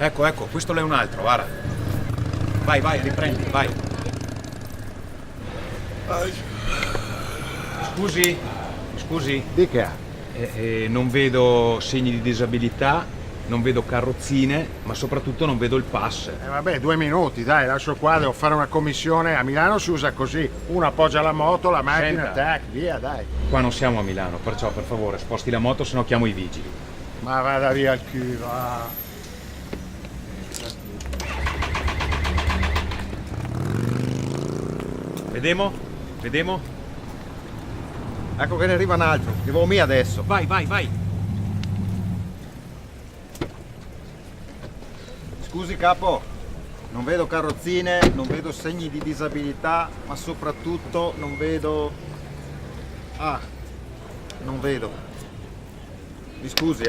Ecco, ecco, questo è un altro, guarda. Vai, vai, riprendi, vai. Scusi? Di che ha? Non vedo segni di disabilità, non vedo carrozzine, ma soprattutto non vedo il pass. Vabbè, 2 minuti, dai, lascio qua, devo fare una commissione. A Milano si usa così. Uno appoggia la moto, la macchina, Senta. tac, via, dai. Qua non siamo a Milano, perciò per favore sposti la moto, se no chiamo i vigili. Ma vada via il culo, va. Vedemo? Ecco che ne arriva un altro, che va mia adesso. Vai. Scusi capo, non vedo carrozzine, non vedo segni di disabilità, ma soprattutto non vedo... non vedo. Mi scusi,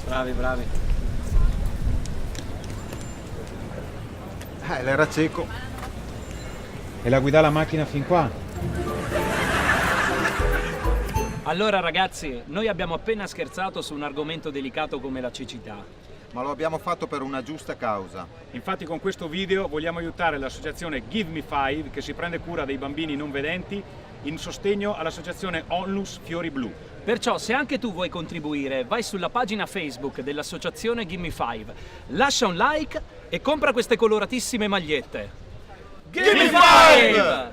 Bravi. l'era cieco. E la guida la macchina fin qua? Allora ragazzi, noi abbiamo appena scherzato su un argomento delicato come la cecità. Ma lo abbiamo fatto per una giusta causa. Infatti con questo video vogliamo aiutare l'associazione Give Me Five, che si prende cura dei bambini non vedenti, in sostegno all'associazione Onlus Fiori Blu. Perciò se anche tu vuoi contribuire, vai sulla pagina Facebook dell'associazione Give Me Five, lascia un like e compra queste coloratissime magliette. Give Me Five!